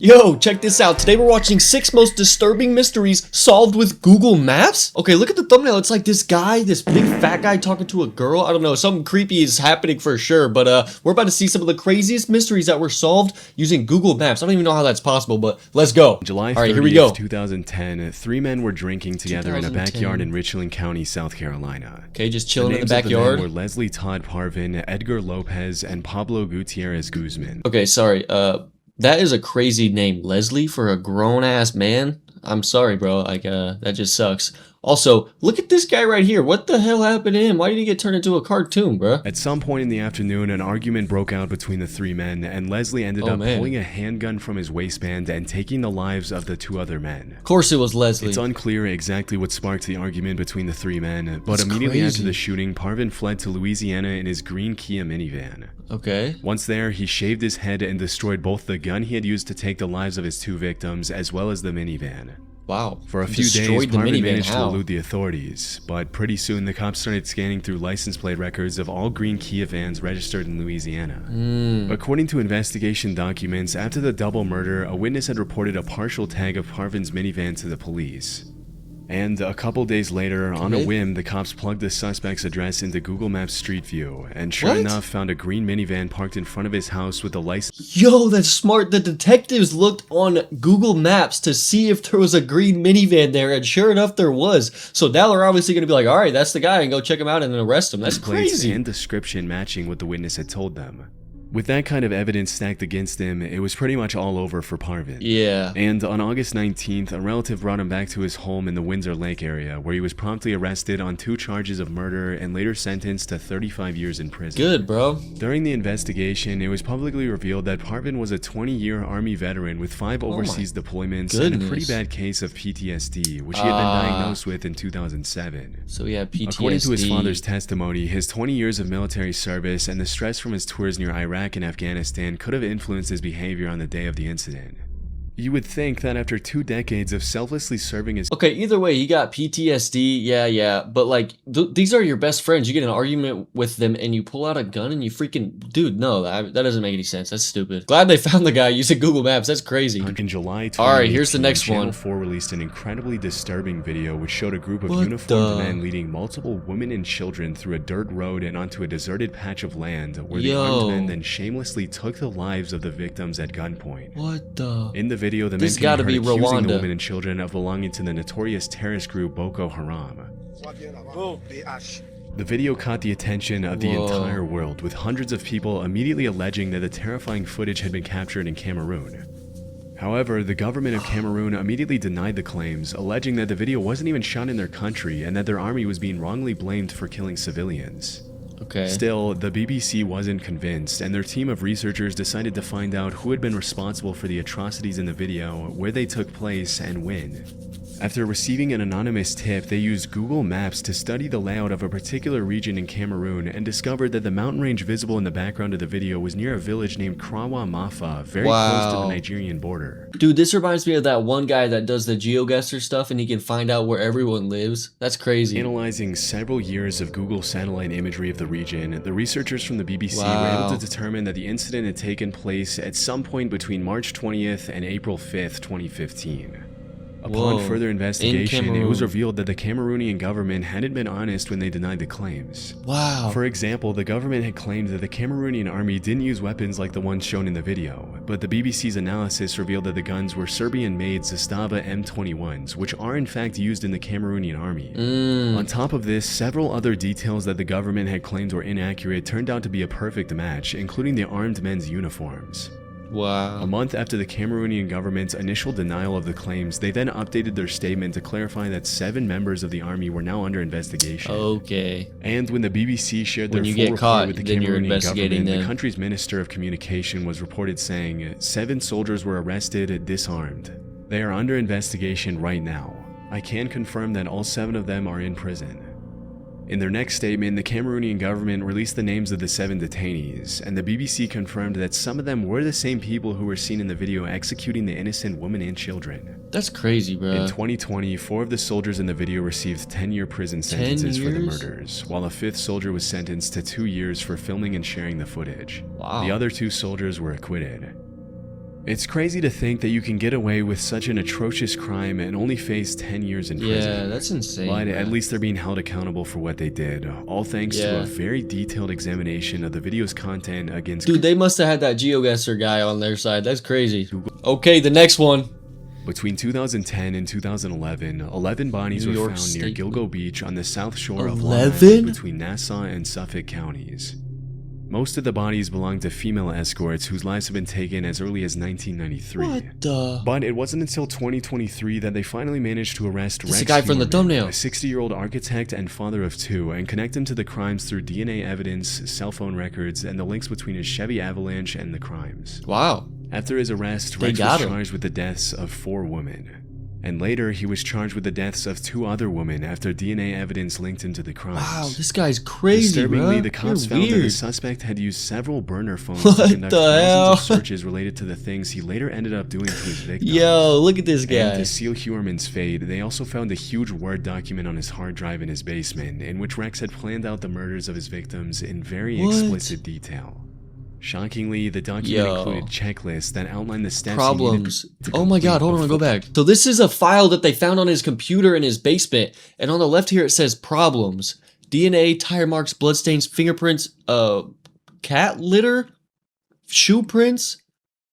Yo, check this out. Today we're watching 6 most disturbing mysteries solved with Google Maps. Okay, look at the thumbnail. It's like this guy, this big fat guy talking to a girl. I don't know, something creepy is happening for sure, but we're about to see some of the craziest mysteries that were solved using Google Maps. I don't even know how that's possible, but let's go. July 30th, all right, here we go. 2010, 3 men were drinking together in a backyard in Richland County, South Carolina. Okay, just chilling in the names of backyard. the men were Leslie Todd Parvin, Edgar Lopez, and Pablo Gutierrez Guzman. Okay, sorry, that is a crazy name, Leslie, for a grown-ass man. I'm sorry, bro. Like, that just sucks. Also, look at this guy right here. What the hell happened to him? Why did he get turned into a cartoon, bro? At some point in the afternoon, an argument broke out between the 3 men, and Leslie ended up pulling a handgun from his waistband and taking the lives of the 2 other men. Of course it was Leslie. It's unclear exactly what sparked the argument between the 3 men, but immediately after the shooting, Parvin fled to Louisiana in his green Kia minivan. Okay. Once there, he shaved his head and destroyed both the gun he had used to take the lives of his 2 victims, as well as the minivan. Wow. For a few days, Parvin managed to elude the authorities, but pretty soon the cops started scanning through license plate records of all green Kia vans registered in Louisiana. According to investigation documents, after the double murder, a witness had reported a partial tag of Parvin's minivan to the police. And a couple days later, on a whim, the cops plugged the suspect's address into Google Maps Street View, and sure enough, found a green minivan parked in front of his house with a license. Yo, that's smart. The detectives looked on Google Maps to see if there was a green minivan there, and sure enough, there was. So now they're obviously going to be like, all right, that's the guy, and go check him out and then arrest him. That's crazy. And description matching what the witness had told them. With that kind of evidence stacked against him, it was pretty much all over for Parvin. Yeah. And on August 19th, a relative brought him back to his home in the Windsor Lake area, where he was promptly arrested on 2 charges of murder and later sentenced to 35 years in prison. Good, bro. During the investigation, it was publicly revealed that Parvin was a 20-year Army veteran with 5 overseas deployments and a pretty bad case of PTSD, which he had been diagnosed with in 2007. So he had PTSD. According to his father's testimony, his 20 years of military service and the stress from his tours near Iraq and Afghanistan could have influenced his behavior on the day of the incident. You would think that after 2 decades of selflessly serving his— Okay, either way, he got PTSD, yeah, but like, these are your best friends. You get in an argument with them and you pull out a gun and you freaking— Dude, no, that doesn't make any sense. That's stupid. Glad they found the guy using Google Maps. That's crazy. In July 2018, alright, here's the next Channel one. 4 released an incredibly disturbing video which showed a group of uniformed men leading multiple women and children through a dirt road and onto a deserted patch of land where the armed men then shamelessly took the lives of the victims at gunpoint. What the— In the video, the men can be heard accusing the women and children of belonging to the notorious terrorist group Boko Haram. The video caught the attention of the entire world, with hundreds of people immediately alleging that the terrifying footage had been captured in Cameroon. However, the government of Cameroon immediately denied the claims, alleging that the video wasn't even shot in their country and that their army was being wrongly blamed for killing civilians. Okay. Still, the BBC wasn't convinced, and their team of researchers decided to find out who had been responsible for the atrocities in the video, where they took place, and when. After receiving an anonymous tip, they used Google Maps to study the layout of a particular region in Cameroon and discovered that the mountain range visible in the background of the video was near a village named Krawa Mafa, very close to the Nigerian border. Dude, this reminds me of that one guy that does the GeoGuessr stuff and he can find out where everyone lives. That's crazy. Analyzing several years of Google satellite imagery of the region, the researchers from the BBC were able to determine that the incident had taken place at some point between March 20th and April 5th, 2015. Upon further investigation, it was revealed that the Cameroonian government hadn't been honest when they denied the claims. Wow. For example, the government had claimed that the Cameroonian army didn't use weapons like the ones shown in the video, but the BBC's analysis revealed that the guns were Serbian-made Zastava M21s, which are in fact used in the Cameroonian army. On top of this, several other details that the government had claimed were inaccurate turned out to be a perfect match, including the armed men's uniforms. Wow. A month after the Cameroonian government's initial denial of the claims, they then updated their statement to clarify that 7 members of the army were now under investigation. Okay. And when the BBC shared their full report with the Cameroonian government, the country's Minister of Communication was reported saying, 7 soldiers were arrested, disarmed. They are under investigation right now. I can confirm that all 7 of them are in prison. In their next statement, the Cameroonian government released the names of the 7 detainees, and the BBC confirmed that some of them were the same people who were seen in the video executing the innocent women and children. That's crazy, bro. In 2020, 4 of the soldiers in the video received 10-year prison sentences for the murders, while a 5th soldier was sentenced to 2 years for filming and sharing the footage. Wow. The other 2 soldiers were acquitted. It's crazy to think that you can get away with such an atrocious crime and only face 10 years in prison. Yeah, that's insane. But man. at least they're being held accountable for what they did, all thanks to a very detailed examination of the video's content against... Dude, they must have had that GeoGuessr guy on their side. That's crazy. Okay, the next one. Between 2010 and 2011, 11 bodies were found near Gilgo Beach on the south shore of Long Island between Nassau and Suffolk counties. Most of the bodies belonged to female escorts whose lives have been taken as early as 1993. What the? But it wasn't until 2023 that they finally managed to arrest Rex guy from the Heuermann, thumbnail. a 60-year-old architect and father of two, and connect him to the crimes through DNA evidence, cell phone records, and the links between his Chevy Avalanche and the crimes. Wow. After his arrest, Rex was charged with the deaths of 4 women. And later, he was charged with the deaths of 2 other women after DNA evidence linked him to the crimes. Wow, this guy's crazy, Disturbingly, bro. the cops found that the suspect had used several burner phones what to conduct the hell? thousands of searches related to the things he later ended up doing to his victims. Yo, look at this guy. And to seal Heuermann's fate, they also found a huge Word document on his hard drive in his basement, in which Rex had planned out the murders of his victims in very explicit detail. Shockingly, the document included checklists that outlined the steps problems. he needed to Oh my god, hold on, go back. So this is a file that they found on his computer in his basement, and on the left here it says problems. DNA, tire marks, bloodstains, fingerprints, cat litter, shoe prints,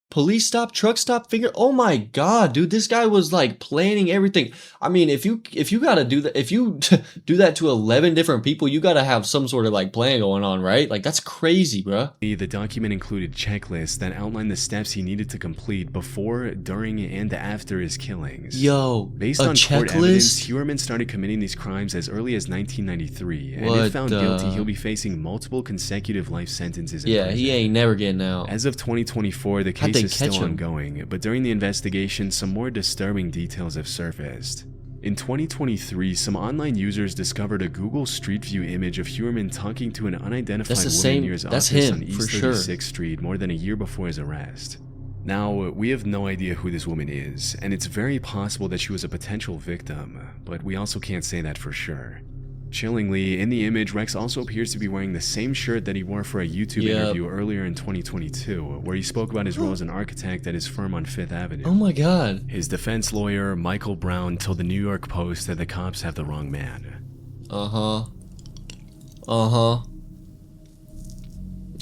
police stop, truck stop, oh my god, dude, this guy was like planning everything. I mean, if you gotta do that, if you do that to 11 different people, you gotta have some sort of like plan going on, right? Like, that's crazy, bruh. The document included checklists that outlined the steps he needed to complete before, during, and after his killings. Yo, based on court evidence, Heuermann started committing these crimes as early as 1993, and if found guilty, he'll be facing multiple consecutive life sentences in prison. He ain't never getting out. As of 2024, the case is still ongoing, but during the investigation, some more disturbing details have surfaced. In 2023, some online users discovered a Google Street View image of Heuermann talking to an unidentified woman near his office on East 36th Street more than a year before his arrest. Now, we have no idea who this woman is, and it's very possible that she was a potential victim, but we also can't say that for sure. Chillingly, in the image, Rex also appears to be wearing the same shirt that he wore for a YouTube interview earlier in 2022, where he spoke about his role as an architect at his firm on 5th Avenue. Oh my god. His defense lawyer, Michael Brown, told the New York Post that the cops have the wrong man.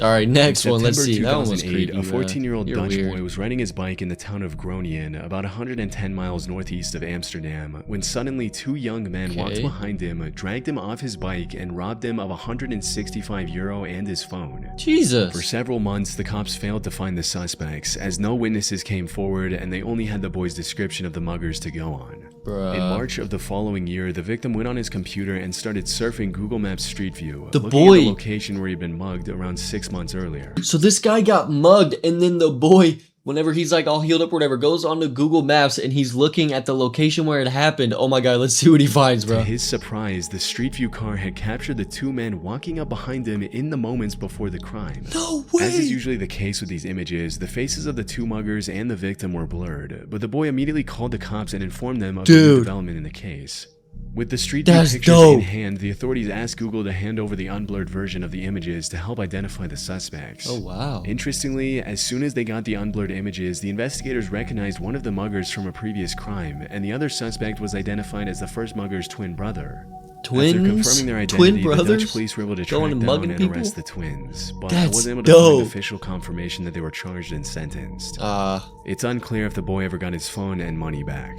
Alright, next one, let's see. That one was 2008, creepy, a 14-year-old Dutch weird. boy was riding his bike in the town of Groningen, about 110 miles northeast of Amsterdam, when suddenly 2 young men walked behind him, dragged him off his bike, and robbed him of €165 and his phone. Jesus. For several months, the cops failed to find the suspects, as no witnesses came forward and they only had the boy's description of the muggers to go on. Bruh. In March of the following year, the victim went on his computer and started surfing Google Maps Street View, looking at the location where he'd been mugged around 6 months earlier. So this guy got mugged, and then the boy, whenever he's like all healed up or whatever, goes onto Google Maps and he's looking at the location where it happened. Oh my god, let's see what he finds, bro. To his surprise, the Street View car had captured the 2 men walking up behind him in the moments before the crime. No way! As is usually the case with these images, the faces of the 2 muggers and the victim were blurred, but the boy immediately called the cops and informed them of the new development in the case. With the Street View pictures in hand, the authorities asked Google to hand over the unblurred version of the images to help identify the suspects. Oh wow. Interestingly, as soon as they got the unblurred images, the investigators recognized one of the muggers from a previous crime, and the other suspect was identified as the first mugger's twin brother. Twins? After confirming their identity, the Dutch police were able to track down and arrest the twins, but I wasn't able to find official confirmation that they were charged and sentenced. It's unclear if the boy ever got his phone and money back.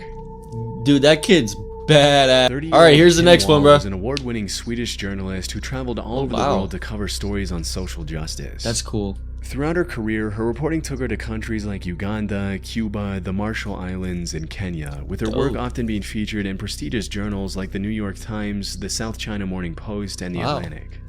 Dude, that kid's badass. Alright, here's the next one, bro. Was an award-winning Swedish journalist who traveled all over the world to cover stories on social justice. That's cool. Throughout her career, her reporting took her to countries like Uganda, Cuba, the Marshall Islands, and Kenya, with her work often being featured in prestigious journals like the New York Times, the South China Morning Post, and the Atlantic.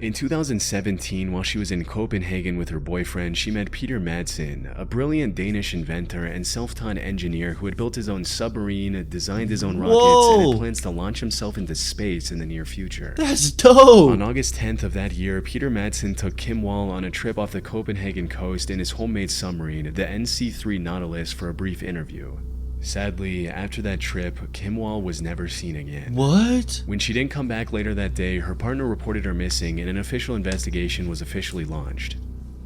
In 2017, while she was in Copenhagen with her boyfriend, she met Peter Madsen, a brilliant Danish inventor and self-taught engineer who had built his own submarine, designed his own rockets, and had plans to launch himself into space in the near future. That's dope! On August 10th of that year, Peter Madsen took Kim Wall on a trip off the Copenhagen coast in his homemade submarine, the NC-3 Nautilus, for a brief interview. Sadly, after that trip, Kim Wall was never seen again. What? When she didn't come back later that day, her partner reported her missing and an official investigation was officially launched.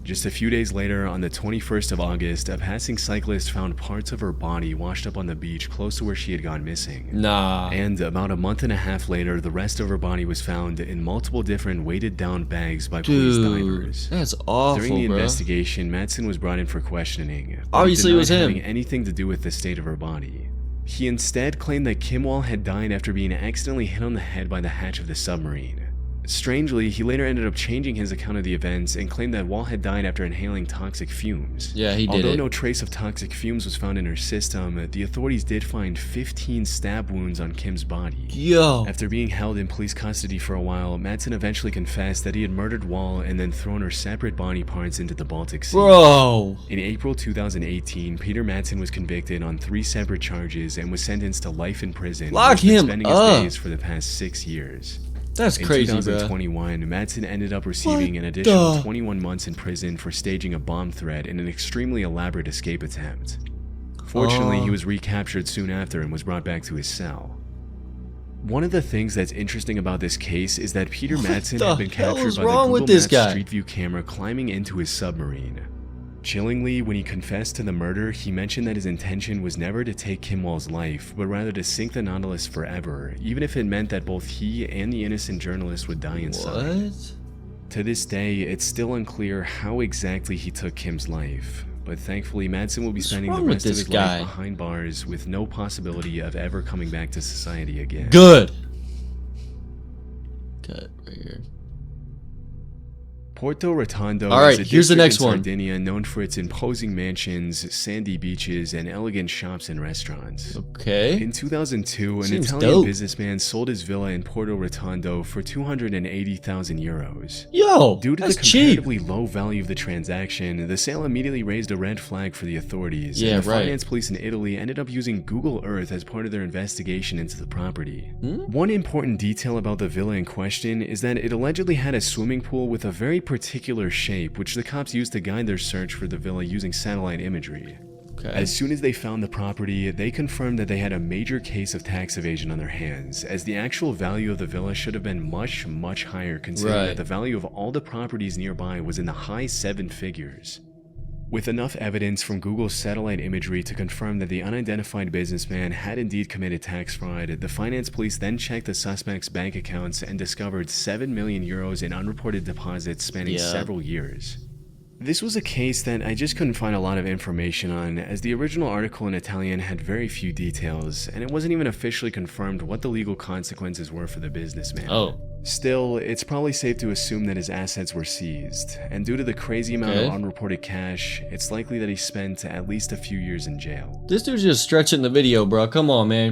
Just a few days later, on the 21st of August, a passing cyclist found parts of her body washed up on the beach close to where she had gone missing. Nah. And about a month and a half later, the rest of her body was found in multiple different weighted down bags by police divers. That's awful, During the bro. investigation, Madsen was brought in for questioning. But Obviously, he it was denied him. having anything to do with the state of her body. He instead claimed that Kim Wall had died after being accidentally hit on the head by the hatch of the submarine. Strangely, he later ended up changing his account of the events and claimed that Wall had died after inhaling toxic fumes. Yeah, he did Although it. no trace of toxic fumes was found in her system, the authorities did find 15 stab wounds on Kim's body. Yo. After being held in police custody for a while, Madsen eventually confessed that he had murdered Wall and then thrown her separate body parts into the Baltic Sea. Bro. In April 2018, Peter Madsen was convicted on 3 separate charges and was sentenced to life in prison. Lock where he's been him spending up. his days for the past 6 years. That's In crazy, bro. 2021, Madsen ended up receiving an additional 21 months in prison for staging a bomb threat in an extremely elaborate escape attempt. Fortunately, he was recaptured soon after and was brought back to his cell. One of the things that's interesting about this case is that Peter Madsen had been captured by the Google Maps Street View camera climbing into his submarine. Chillingly, when he confessed to the murder, he mentioned that his intention was never to take Kim Wall's life, but rather to sink the Nautilus forever, even if it meant that both he and the innocent journalist would die inside. What? To this day, it's still unclear how exactly he took Kim's life, but thankfully Madsen will be spending the rest of his life behind bars with no possibility of ever coming back to society again. Good. Cut right here. Porto Rotondo Alright, is a here's the district next in one. Sardinia known for its imposing mansions, sandy beaches, and elegant shops and restaurants. Okay. In 2002, an Seems Italian dope. businessman sold his villa in Porto Rotondo for 280,000 euros. Yo, Due to that's the cheap. comparatively low value of the transaction, the sale immediately raised a red flag for the authorities, Yeah, and the right. finance police in Italy ended up using Google Earth as part of their investigation into the property. Hmm? One important detail about the villa in question is that it allegedly had a swimming pool with a very particular shape, which the cops used to guide their search for the villa using satellite imagery. Okay. As soon as they found the property, they confirmed that they had a major case of tax evasion on their hands, as the actual value of the villa should have been much, much higher, considering Right. that the value of all the properties nearby was in the high 7 figures. With enough evidence from Google's satellite imagery to confirm that the unidentified businessman had indeed committed tax fraud, the finance police then checked the suspect's bank accounts and discovered 7 million euros in unreported deposits spanning several years. This was a case that I just couldn't find a lot of information on, as the original article in Italian had very few details, and it wasn't even officially confirmed what the legal consequences were for the businessman. Oh. Still, it's probably safe to assume that his assets were seized, and due to the crazy amount of unreported cash, it's likely that he spent at least a few years in jail. This dude's just stretching the video, bro. Come on, man.